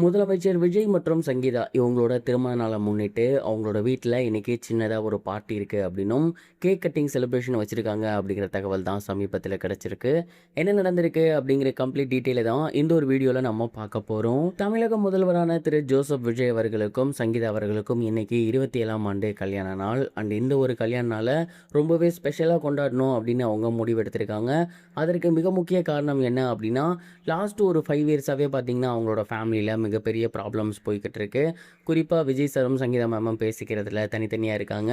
முதலமைச்சர் விஜய் மற்றும் சங்கீதா இவங்களோட திருமண நாளை முன்னிட்டு அவங்களோட வீட்டில் இன்னைக்கு சின்னதாக ஒரு பார்ட்டி இருக்குது அப்படின்னும் கேக் கட்டிங் செலிப்ரேஷன் வச்சுருக்காங்க அப்படிங்கிற தகவல் தான் சமீபத்தில் கிடச்சிருக்கு. என்ன நடந்திருக்கு அப்படிங்கிற கம்ப்ளீட் டீட்டெயிலை தான் இந்த ஒரு வீடியோவில் நம்ம பார்க்க போகிறோம். தமிழக முதல்வரான திரு ஜோசப் விஜய் அவர்களுக்கும் சங்கீதா அவர்களுக்கும் இன்னைக்கு 27ஆம் ஆண்டு கல்யாண நாள். அண்ட் இந்த ஒரு கல்யாண நாளை ரொம்பவே ஸ்பெஷலாக கொண்டாடணும் அப்படின்னு அவங்க முடிவெடுத்திருக்காங்க. அதற்கு மிக முக்கிய காரணம் என்ன அப்படின்னா, லாஸ்ட் ஒரு 5 இயர்ஸாகவே பார்த்தீங்கன்னா அவங்களோட ஃபேமிலியில் மிகப்பெரிய ப்ராப்ளம்ஸ் போய்கிட்டு இருக்கு. குறிப்பாக விஜய் சாரும் சங்கீதா மேமும் பேசிக்கிறதுல தனித்தனியாக இருக்காங்க.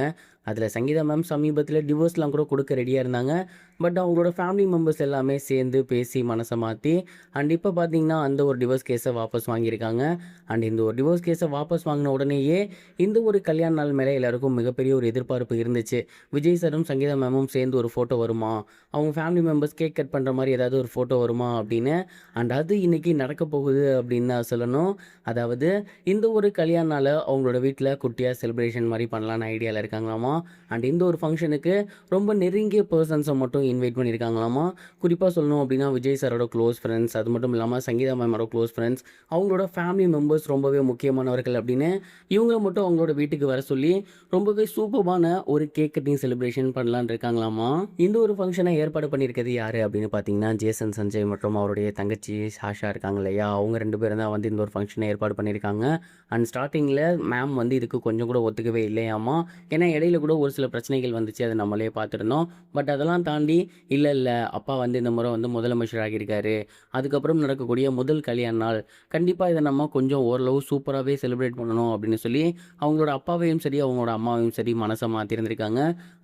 அதில் சங்கீதா மேம் சமீபத்தில் டிவோர்ஸ்லாம் கூட கொடுக்க ரெடியாக இருந்தாங்க. பட் அவங்களோட ஃபேமிலி மெம்பர்ஸ் எல்லாமே சேர்ந்து பேசி மனசை மாற்றி அண்ட் இப்போ பார்த்தீங்கன்னா அந்த ஒரு டிவோர்ஸ் கேஸை வாபஸ் வாங்கியிருக்காங்க. அண்ட் இந்த ஒரு டிவோர்ஸ் கேஸை வாபஸ் வாங்கின உடனேயே இந்த ஒரு கல்யாண நாள் மேலே எல்லாருக்கும் மிகப்பெரிய ஒரு எதிர்பார்ப்பு இருந்துச்சு. விஜய் சாரும் சங்கீதா மேமும் சேர்ந்து ஒரு ஃபோட்டோ வருமா, அவங்க ஃபேமிலி மெம்பர்ஸ் கேக் கட் பண்ணுற மாதிரி ஏதாவது ஒரு ஃபோட்டோ வருமா அப்படின்னு. அண்ட் அது இன்னைக்கு நடக்க போகுது அப்படின்னு தான் சொல்லணும். அதாவது இந்த ஒரு கல்யாண நாளை அவங்களோட வீட்டில் குட்டியாக செலிப்ரேஷன் மாதிரி பண்ணலான்னு ஐடியாவில் இருக்காங்களாமா. அண்ட் இந்த ஒரு ஃபங்க்ஷனுக்கு ரொம்ப நெருங்கிய பர்சன்ஸை மட்டும் இன்வைட் பண்ணியிருக்காங்களாமா. குறிப்பாக சொல்லணும் அப்படின்னா விஜய் சாரோட க்ளோஸ் ஃப்ரெண்ட்ஸ், அது மட்டும் இல்லாமல் சங்கீதா மேமோட க்ளோஸ் ஃப்ரெண்ட்ஸ், அவங்களோட ஃபேமிலி மெம்பர்ஸ் ரொம்பவே முக்கியமானவர்கள் அப்படின்னு இவங்கள மட்டும் அவங்களோட வீட்டுக்கு வர சொல்லி ரொம்பவே சூப்பரான ஒரு கேக் கட்டிங் செலிப்ரேஷன் பண்ணலான்னு இருக்காங்களாமா. இந்த ஒரு ஃபங்க்ஷனை ஏற்பாடு பண்ணியிருக்கிறது யார் அப்படின்னு பார்த்தீங்கன்னா ஜேசன் சஞ்சய் மற்றும் அவருடைய தங்கச்சி சாஷா இருக்காங்க இல்லையா, அவங்க 2 பேரும் தான் வந்து இந்த ஒரு ஃபங்க்ஷனை ஏற்பாடு பண்ணியிருக்காங்க. அண்ட் ஸ்டார்டிங்கில் மேம் வந்து இதுக்கு கொஞ்சம் கூட ஒத்துக்கவே இல்லையாமா. ஏன்னா இடையில கூட ஒரு சில பிரச்சனைகள் வந்துச்சு, அதை நம்மளே பார்த்துருந்தோம். பட் அதெல்லாம் தாண்டி இல்லை அப்பா வந்து இந்த முறை வந்து முதலமைச்சர் ஆகியிருக்காரு, அதுக்கப்புறம் நடக்கக்கூடிய முதல் கல்யாண நாள், கண்டிப்பாக இதை நம்ம கொஞ்சம் ஓரளவு சூப்பராகவே செலிப்ரேட் பண்ணணும் அப்படின்னு சொல்லி அவங்களோட அப்பாவையும் சரி அவங்களோட அம்மாவையும் சரி மனசை மாற்றிருந்திருக்காங்க.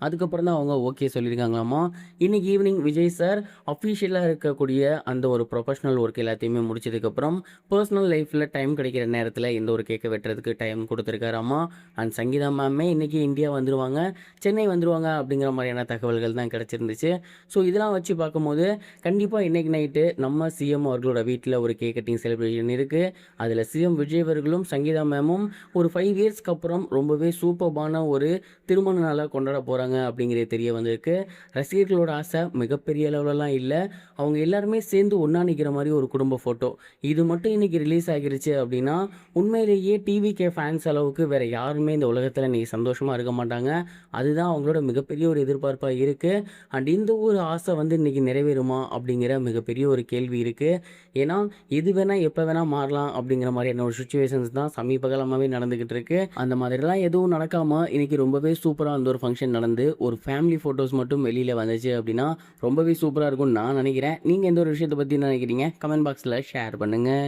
அதுக்கப்புறம் தான் அவங்க ஓகே சொல்லியிருக்காங்களாமா. இன்னைக்கு ஈவினிங் விஜய் சார் அஃபீஷியலாக இருக்கக்கூடிய அந்த ஒரு ப்ரொஃபஷனல் ஒர்க் எல்லாத்தையுமே முடிச்சதுக்கப்புறம் பர்சனல் லைஃப்பில் டைம் கிடைக்கிற நேரத்தில் இந்த ஒரு கேக்கை வெட்டுறதுக்கு டைம் கொடுத்துருக்காராமா. அண்ட் சங்கீதா மேமே இன்றைக்கி இந்தியா வந்துடுவாங்க, சென்னை வந்துடுவாங்க அப்படிங்கிற மாதிரியான தகவல்கள் தான் கிடச்சிருந்துச்சு. ஸோ இதெல்லாம் வச்சு பார்க்கும்போது கண்டிப்பாக இன்றைக்கி நைட்டு நம்ம சிஎம் அவர்களோட வீட்டில் ஒரு கேக் கட்டிங் செலிப்ரேஷன் இருக்குது. அதில் சிஎம் விஜய் அவர்களும் சங்கீதா மேமும் ஒரு 5 இயர்ஸ்க்கு அப்புறம் ரொம்பவே சூப்பர்பான ஒரு திருமண நாளாக கொண்டாட போகிறாங்க அப்படிங்கிறது தெரிய வந்திருக்கு. ரசிகர்களோட ஆசை மிகப்பெரிய அளவுலலாம் இல்லை, அவங்க எல்லாருமே சேர்ந்து ஒன்றா நிற்கிற மாதிரி ஒரு குடும்ப ஃபோட்டோ இது மட்டும் இன்றைக்கி ரிலீஸ் ஆகிருச்சு அப்படின்னா உண்மையிலேயே டிவிகே ஃபேன்ஸ் அளவுக்கு வேறு யாருமே இந்த உலகத்தில் இன்றைக்கி சந்தோஷமாக இருக்க மாட்டாங்க. அதுதான் அவங்களோட மிகப்பெரிய ஒரு எதிர்பார்ப்பாக இருக்குது. அண்ட் இந்த ஒரு ஆசை வந்து இன்றைக்கி நிறைவேறுமா அப்படிங்கிற மிகப்பெரிய ஒரு கேள்வி இருக்குது. ஏன்னா எது வேணால் எப்போ வேணால் மாறலாம் அப்படிங்கிற மாதிரியான ஒரு சுச்சுவேஷன்ஸ் தான் சமீப காலமாகவே நடந்துக்கிட்டு இருக்கு. அந்த மாதிரிலாம் எதுவும் நடக்காமல் இன்றைக்கி ரொம்பவே சூப்பராக அந்த ஒரு ஃபங்க்ஷன் நடந்து ஒரு ஃபேமிலி ஃபோட்டோஸ் மட்டும் வெளியில் வந்துச்சு அப்படின்னா ரொம்பவே சூப்பராக இருக்கும்னு நான் நினைக்கிறேன். நீங்கள் எந்த ஒரு விஷயத்தை பற்றி நினைக்கிறீங்க கமெண்ட் பாக்ஸில் ஷேர் பண்ணுங்கள்.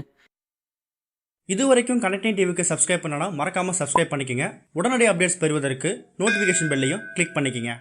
இது வரைக்கும் கனெக்டிங் டிவிக்கு சப்ஸ்கிரைப் பண்ணனா மறக்காமல் சப்ஸ்கிரைப் பண்ணிக்கங்க. உடனடி அப்டேட்ஸ் பெறுவதற்கு நோட்டிஃபிகேஷன் பெல்லையும் கிளிக் பண்ணிக்கங்க.